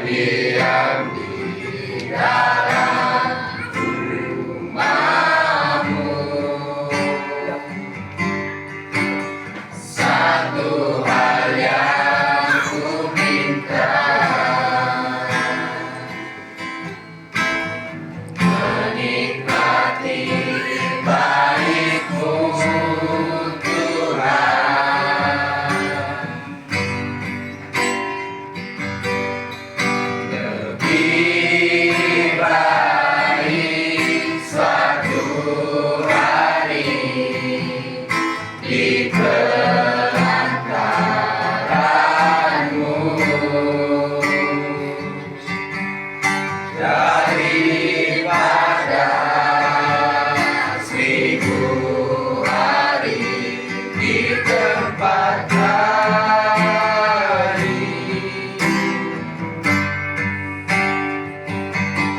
diam di dalam rumahmu. Satu hal yang ku minta, menikmati baik-Mu Tuhan. Lebih baik suatu hari di pelantaran-Mu daripada 1000 hari di tempat lain.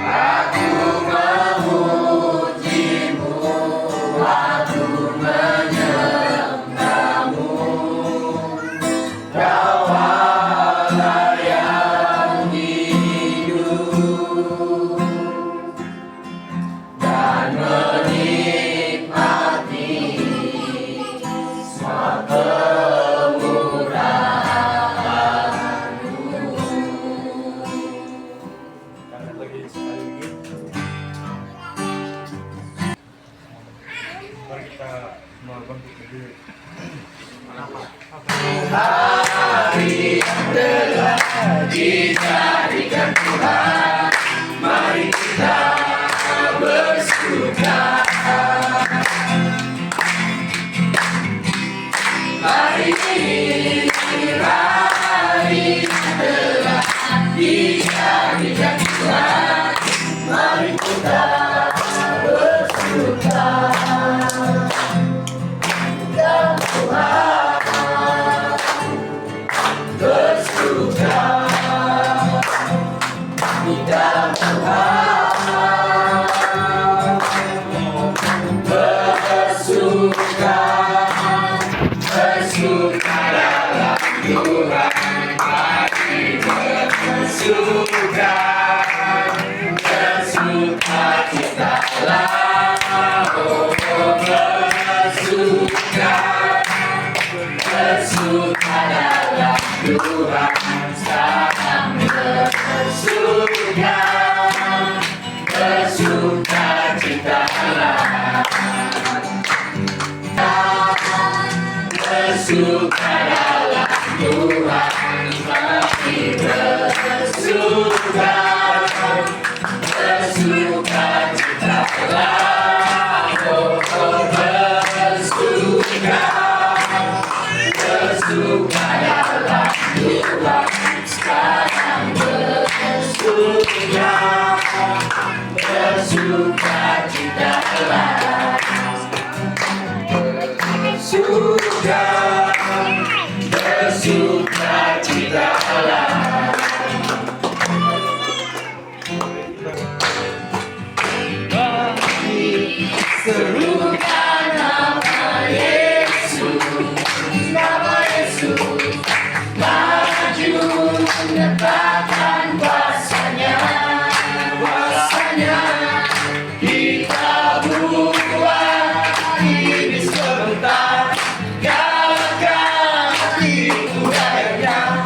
Aku memuji-Mu, aku menyembah-Mu. Kau-Allah yang hidup dan menikmati semua kemurahan-Mu. Lagi sekali lagi. Mari kita bangkit berdiri. Hari yang telah dijadikan Tuhan, mari kita bersuka. Hari ini hari yang telah dijadikan Tuhan, mari kita bersuka. Dan Tuhan bersuka di dalam Tuhan, bersuka, bersuka dalam Tuhan, mari bersuka, bersuka citalah, oh bersuka, bersuka dalam Tuhan, sekarang bersuka, bersuka citalah, bersuka dalam Tuhan, mari bersuka, bersuka citalah, oh bersuka, bersuka dalam Tuhan, sekarang bersuka, bersuka citalah, bersuka, bersuka citalah. Serukan nama Yesus, nama Yesus, maju menyatakan kuasanya, kuasanya. Kita buat ini sebentar, galakkan hati budayanya.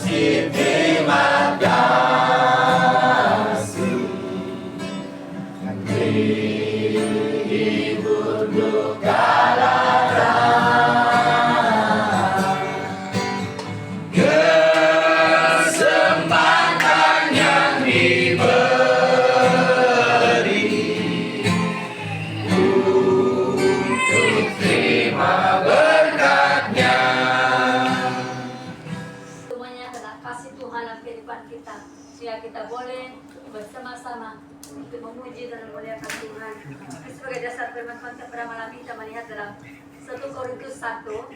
kasih, terima kasih. Hibur duka lara, kesempatan yang diberi untuk terima berkatnya. Semuanya kena kasih Tuhan dalam kehidupan kita, sehingga kita boleh bersama-sama untuk memuji dan memuliakan Tuhan. Sebagai dasar firman Tuhan kepada malam ini, kita melihat dalam 1 Korintus 1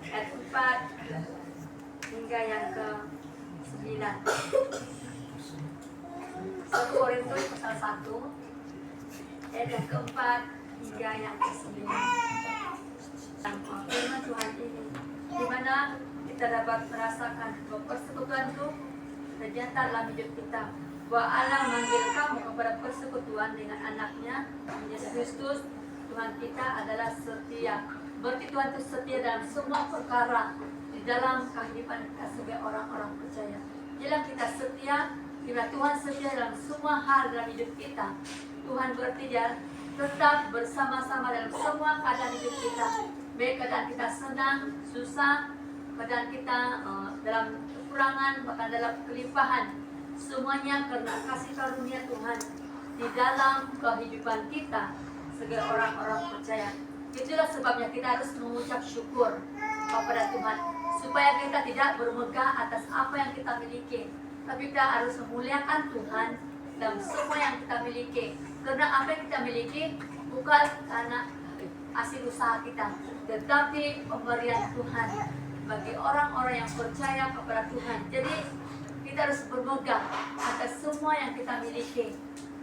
ayat 4 hingga yang ke-9. 1 Korintus pasal 1 ayat yang ke-4 hingga yang ke-9. Firman Tuhan ini, di mana kita dapat merasakan bahwa persekutuan itu ternyata dalam hidup kita, bahwa Allah manggil kamu kepada persekutuan dengan anaknya Yesus Kristus. Tuhan kita adalah setia. Berarti Tuhan itu setia dalam semua perkara di dalam kehidupan kita sebagai orang-orang percaya. Jelas kita setia, bila Tuhan setia dalam semua hal dalam hidup kita. Tuhan berarti dia tetap bersama-sama dalam semua keadaan hidup kita. Baik keadaan kita senang, susah, keadaan kita dalam kekurangan, bahkan dalam kelimpahan. Semuanya karena kasih karunia Tuhan di dalam kehidupan kita sebagai orang-orang percaya. Itulah sebabnya kita harus mengucap syukur kepada Tuhan, supaya kita tidak bermegah atas apa yang kita miliki, tapi kita harus memuliakan Tuhan dalam semua yang kita miliki. Karena apa yang kita miliki bukan karena hasil usaha kita, tetapi pemberian Tuhan bagi orang-orang yang percaya kepada Tuhan. Jadi kita harus bermegah atas semua yang kita miliki,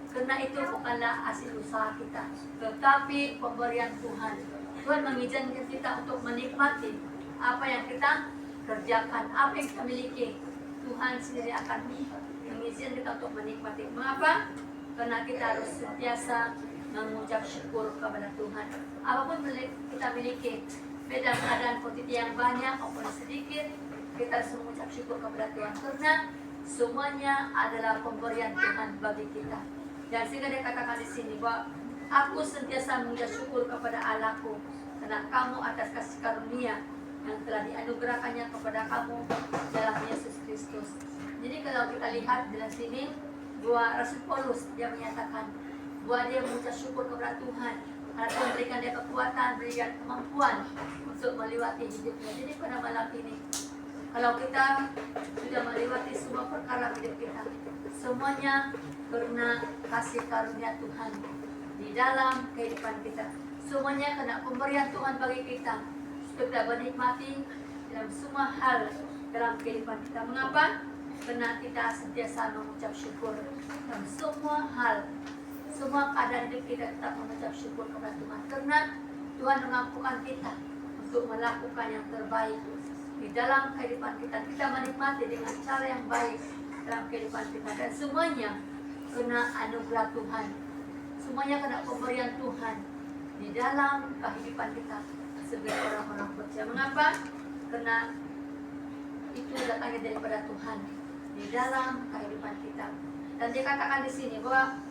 karena itu bukanlah hasil usaha kita, tetapi pemberian Tuhan. Tuhan mengizinkan kita untuk menikmati apa yang kita kerjakan, apa yang kita miliki. Tuhan sendiri akan mengizinkan kita untuk menikmati. Mengapa? Karena kita harus sentiasa mengucap syukur kepada Tuhan. Apapun kita miliki, beda keadaan posisi yang banyak maupun sedikit, kita harus mengucap syukur kepada Tuhan, karena semuanya adalah pemberian Tuhan bagi kita. Dan sehingga dia katakan di sini bahwa aku sentiasa mengucap syukur kepada Allahku karena kamu atas kasih karunia yang telah dianugerahkannya kepada kamu dalam Yesus Kristus. Jadi kalau kita lihat dalam sini bahwa Rasul Paulus dia menyatakan bahwa dia mengucap syukur kepada Tuhan karena Tuhan berikan dia kekuatan, berikan kemampuan untuk melewati hidupnya. Jadi pada malam ini, kalau kita sudah melewati semua perkara hidup kita, semuanya karena kasih karunia Tuhan di dalam kehidupan kita. Semuanya karena pemberian Tuhan bagi kita, kita menikmati dalam semua hal dalam kehidupan kita. Mengapa? Karena kita sentiasa mengucap syukur dalam semua hal, semua keadaan hidup kita tetap mengucap syukur kepada Tuhan. Karena Tuhan mengampukan kita untuk melakukan yang terbaik di dalam kehidupan kita. Kita menikmati dengan cara yang baik dalam kehidupan kita, dan semuanya kena anugerah Tuhan, semuanya kena pemberian Tuhan di dalam kehidupan kita sebagai orang-orang percaya. Mengapa? Karena itu datangnya daripada Tuhan di dalam kehidupan kita. Dan dikatakan di sini bahwa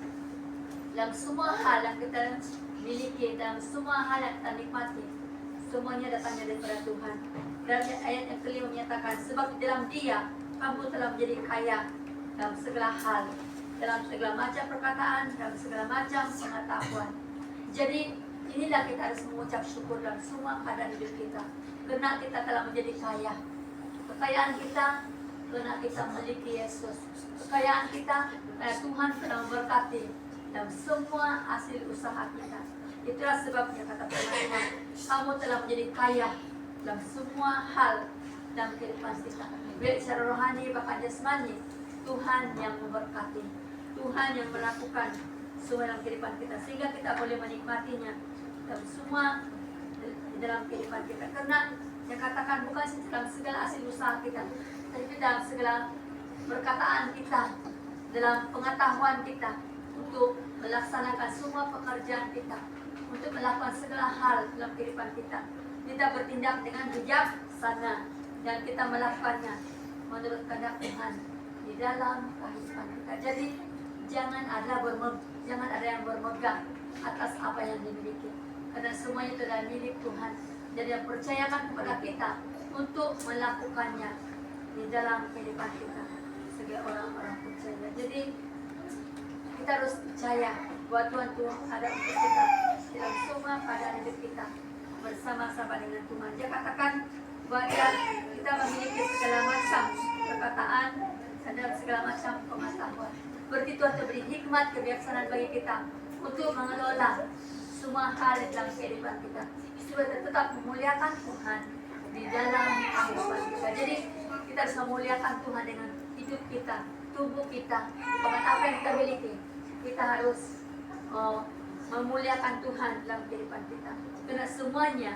dalam semua hal yang kita miliki, dalam semua hal yang kita nikmati, semuanya datangnya daripada Tuhan. Dan ayat yang kelima menyatakan, sebab di dalam Dia kamu telah menjadi kaya dalam segala hal, dalam segala macam perkataan, dalam segala macam pengetahuan. Jadi inilah kita harus mengucap syukur dalam semua keadaan hidup kita, karena kita telah menjadi kaya. Kekayaan kita karena kita memiliki Yesus. Kekayaan kita karena Tuhan telah memberkati dalam semua hasil usaha kita. Itulah sebabnya kata Tuhan, kamu telah menjadi kaya dalam semua hal dalam kehidupan kita, baik secara rohani bahkan jasmani. Tuhan yang memberkati, Tuhan yang melakukan semua dalam kehidupan kita, sehingga kita boleh menikmatinya dalam semua di dalam kehidupan kita. Karena yang katakan bukan dalam segala hasil usaha kita, tapi dalam segala perkataan kita, dalam pengetahuan kita untuk melaksanakan semua pekerjaan kita, untuk melakukan segala hal dalam kehidupan kita. Kita bertindak dengan bijaksana dan kita melakukannya menurut kehendak Tuhan di dalam kehidupan kita. Jadi jangan ada yang bermegang atas apa yang dimiliki, karena semuanya itu adalah milik Tuhan. Jadi yang percayakan kepada kita untuk melakukannya di dalam kehidupan kita sebagai orang-orang percaya. Jadi kita harus percaya bahwa Tuhan ada untuk kita dalam semua keadaan hidup kita, bersama-sama dengan Tuhan. Dia katakan bahwa kita memiliki segala macam perkataan dan segala macam pengetahuan. Berarti Tuhan beri hikmat, kebijaksanaan bagi kita untuk mengelola semua hal dalam kehidupan kita, supaya tetap memuliakan Tuhan di dalam kehidupan kita. Jadi kita harus memuliakan Tuhan dengan hidup kita, tubuh kita, dengan apa yang kita miliki. Kita harus memuliakan Tuhan dalam kehidupan kita, karena semuanya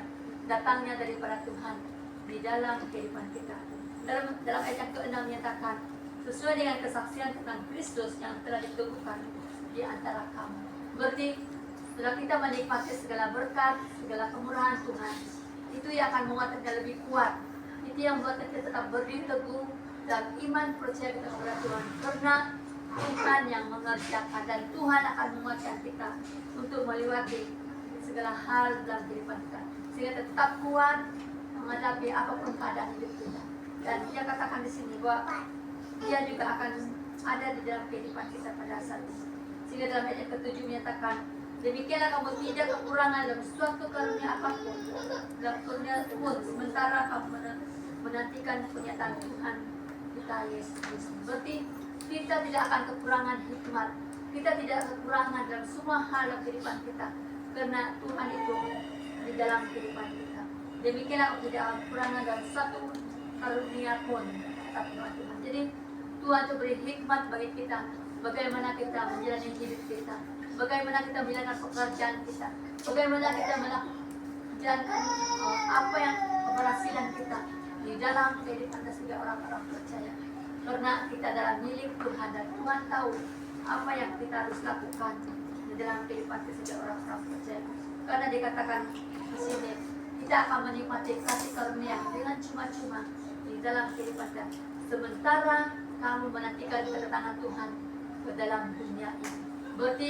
datangnya daripada Tuhan di dalam kehidupan kita. Dalam ayat yang ke-6 menyatakan, sesuai dengan kesaksian tentang Kristus yang telah diteguhkan di antara kamu. Berarti setelah kita menikmati segala berkat, segala kemurahan Tuhan, itu yang akan membuat kita lebih kuat. Itu yang membuat kita tetap berdiri teguh dan iman percaya kita kepada Tuhan, karena Tuhan yang mengerjakan, dan Tuhan akan menguatkan kita untuk melewati segala hal dalam kehidupan kita, sehingga tetap kuat menghadapi apapun keadaan hidup kita. Dan dia katakan di sini bahwa dia juga akan ada di dalam kehidupan kita pada saat ini. Sehingga dalam ayat ke-7 menyatakan, demikianlah kamu tidak kekurangan dalam suatu karunia apapun, dalam karunia pun sementara kamu menantikan penyataan Tuhan kita Yesus Kristus. Berarti kita tidak akan kekurangan hikmat, kita tidak kekurangan dalam semua hal dalam kehidupan kita, karena Tuhan itu di dalam kehidupan kita. Demikianlah kamu tidak akan kekurangan dalam satu karunia pun, kata Tuhan. Jadi Tuhan itu beri hikmat bagi kita, bagaimana kita menjalani hidup kita, bagaimana kita menjalankan pekerjaan kita, bagaimana kita menjalankan apa yang keberhasilan kita di dalam kehidupan kita sebagai orang-orang percaya. Karena kita adalah milik Tuhan, dan Tuhan tahu apa yang kita harus lakukan di dalam kehidupan kita sebagai orang-orang percaya. Karena dikatakan di sini, kita akan menikmati kasih karunia dengan cuma-cuma di dalam kehidupan kita, sementara kamu menantikan kedatangan Tuhan ke dalam dunia ini. Berarti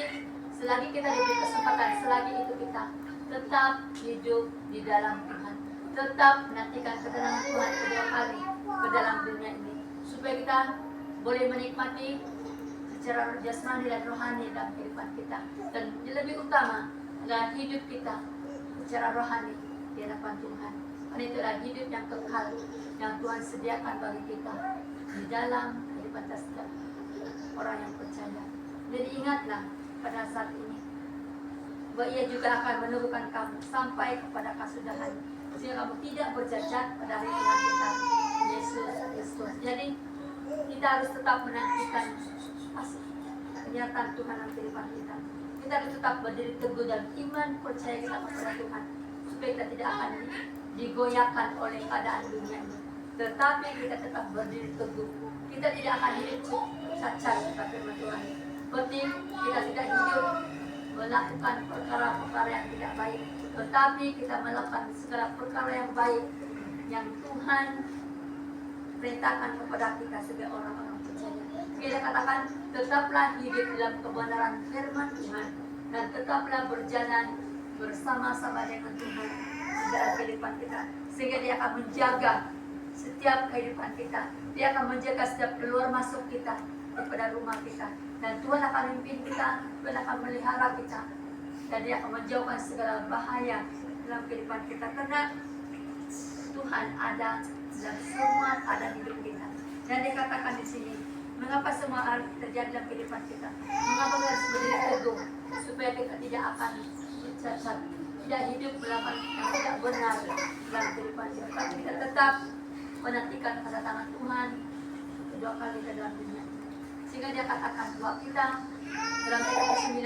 selagi kita diberi kesempatan, selagi itu kita tetap hidup di dalam Tuhan, tetap menantikan kedatangan Tuhan kedua kali ke dalam dunia ini, supaya kita boleh menikmati secara jasmani dan rohani dalam kehidupan kita. Dan yang lebih utama adalah hidup kita secara rohani di hadapan Tuhan. Karena itu adalah hidup yang kekal yang Tuhan sediakan bagi kita di dalam kehidupan kita orang yang percaya. Jadi ingatlah pada saat ini bahwa Ia juga akan meneguhkan kamu sampai kepada kesudahan, sehingga kamu tidak bercacat pada hari Tuhan kita Yesus Kristus. Jadi kita harus tetap menantikan kenyataan Tuhan dalam kehidupan kita. Kita harus tetap berdiri teguh dan iman percaya kita kepada Tuhan, supaya kita tidak akan digoyahkan oleh keadaan dunia ini, tetapi kita tetap berdiri teguh. Kita tidak akan hidup cacat, kata firman Tuhan. Penting kita tidak hidup melakukan perkara-perkara yang tidak baik, tetapi kita melakukan segala perkara yang baik yang Tuhan perintahkan kepada kita sebagai orang-orang percaya. Kita katakan, tetaplah hidup dalam kebenaran firman Tuhan, dan tetaplah berjalan bersama-sama dengan Tuhan dalam kehidupan kita, sehingga Dia akan menjaga setiap kehidupan kita. Dia akan menjaga setiap keluar masuk kita daripada rumah kita, dan Tuhan akan memimpin kita, Tuhan akan melihara kita, dan Dia akan menjauhkan segala bahaya dalam kehidupan kita, karena Tuhan ada dalam semua keadaan hidup kita. Dan dikatakan di sini, mengapa semua hal terjadi dalam kehidupan kita, mengapa kita harus berdiri teguh, supaya kita tidak akan cacat, tidak hidup melakukan yang tidak benar dalam kehidupan kita, tapi kita tetap menantikan kedatangan Tuhan kedua kali ke dalam dunia. Sehingga Dia katakan bahwa kita dalam ayat ke-9,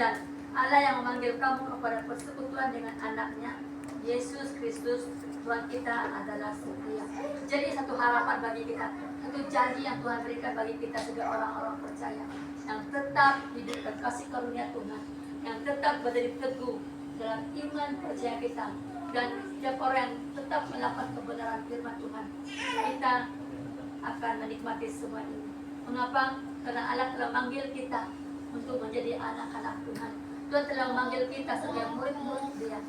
Allah yang memanggil kamu kepada persekutuan dengan anaknya Yesus Kristus Tuhan kita adalah setia. Jadi satu harapan bagi kita, satu janji yang Tuhan berikan bagi kita sebagai orang-orang percaya yang tetap hidup dan kasih karunia Tuhan, yang tetap berdiri teguh dalam iman percaya kita, dan setiap orang yang tetap melakukan kebenaran firman Tuhan, kita akan menikmati semua ini. Mengapa? Karena Allah telah manggil kita untuk menjadi anak-anak Tuhan. Tuhan telah memanggil kita sebagai murid-murid Dia,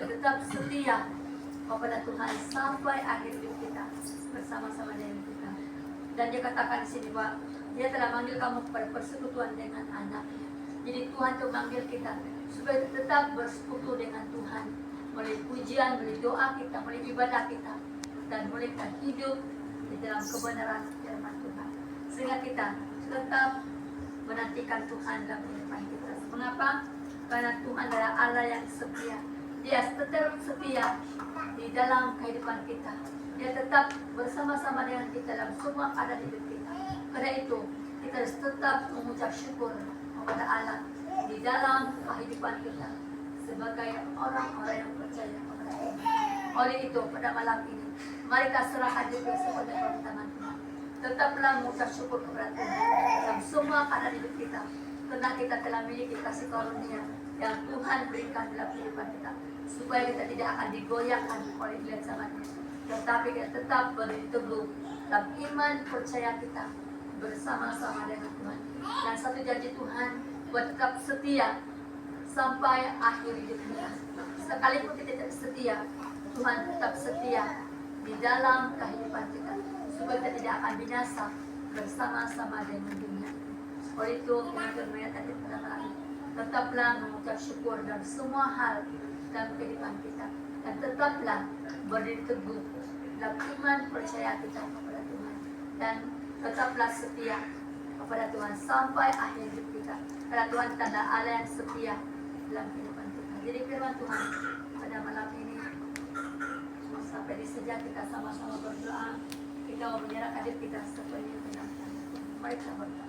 tetap setia kepada Tuhan sampai akhir hidup kita bersama-sama dengan kita. Dan Dia katakan di sini bahwa Dia telah manggil kamu kepada persekutuan dengan anaknya. Jadi Tuhan telah manggil kita supaya tetap bersekutu dengan Tuhan melalui pujian, melalui doa kita, melalui ibadah kita, dan mulai kita hidup di dalam kebenaran firman Tuhan. Sehingga kita tetap menantikan Tuhan dalam kehidupan kita. Mengapa? Karena Tuhan adalah Allah yang setia. Dia tetap setia di dalam kehidupan kita. Dia tetap bersama-sama dengan kita dalam semua keadaan hidup kita. Karena itu, kita harus tetap mengucap syukur kepada Allah di dalam kehidupan kita sebagai orang-orang yang percaya kepada Tuhan. Oleh itu, pada malam ini, mari kita serahkan diri kepada tangan Tuhan. Tetaplah mengucap syukur kepada Tuhan dalam semua keadaan hidup kita. Karena kita telah memiliki kasih karunia yang Tuhan berikan dalam kehidupan kita, supaya kita tidak akan digoyahkan oleh dilihat zamannya, tetapi kita tetap berdiri teguh dalam iman percaya kita bersama-sama dengan Tuhan. Dan satu janji Tuhan buat tetap setia sampai akhir hidup kita. Sekalipun kita tidak setia, Tuhan tetap setia di dalam kehidupan kita, supaya kita tidak akan binasa bersama-sama dengan dunia. Oleh itu, kita melihat pada malam ini, tetaplah mengucap syukur dalam semua hal dalam kehidupan kita, dan tetaplah berdiri teguh dalam iman percaya kita kepada Tuhan, dan tetaplah setia kepada Tuhan sampai akhir hidup kita. Karena Tuhan tanda Allah yang setia dalam kehidupan kita. Jadi firman Tuhan pada malam ini, sampai di sejak kita sama-sama berdoa, kita mau menyerahkan diri kita sepenuhnya ke dalam tangan Tuhan. Mari kita berdoa.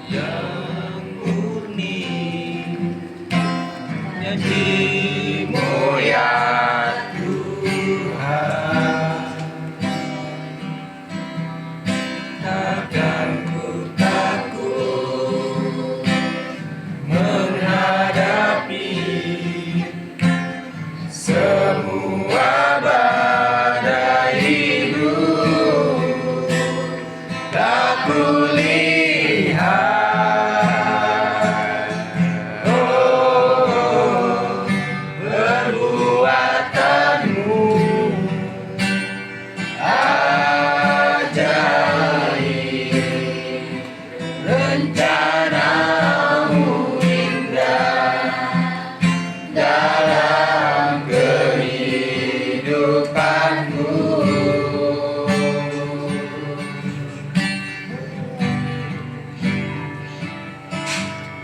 Yang murni nyanyi mulia Tuhan, takkan ku takut menghadapi semua badai hidup. Tak kulihat perbuatanmu ajaib, rencanamu indah dalam kehidupanku.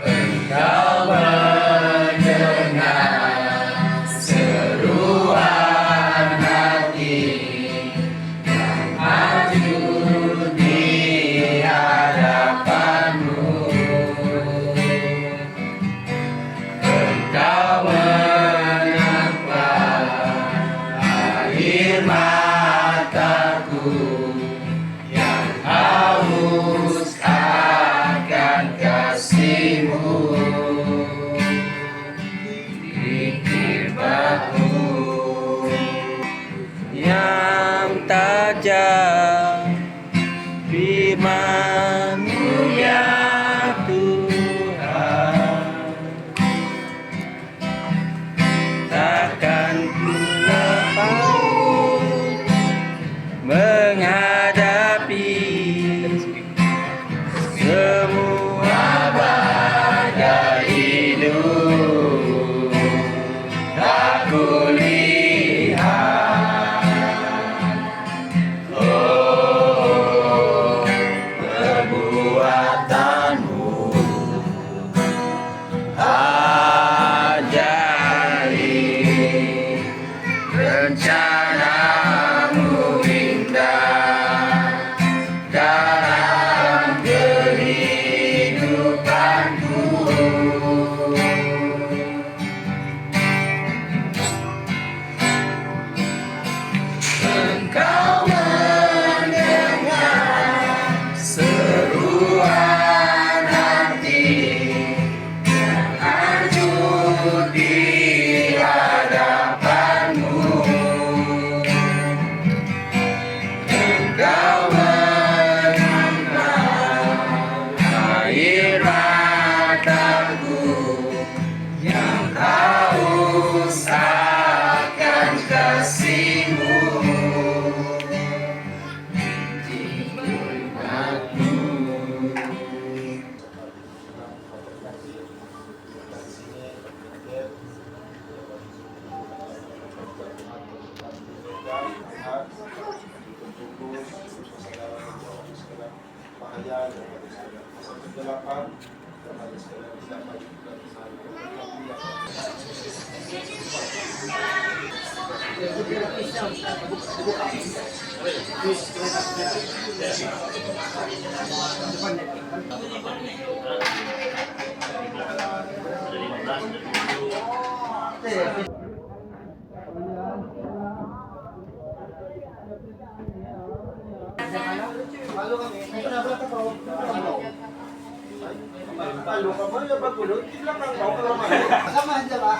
Engkau mendengar seruan hati yang hancur di hadapanmu. Engkau menampak air mataku yang haus akan kasih-Mu. Bibir batu yang tajam, firman-Mu ya Tuhan, takkan ku lepas menghadapi semua badai hidup. Tak kulihat Halo kami. Kenapa ka po? Halo ka mo, yung pagulog. Hindi lang ang ako. Kasama, di ba?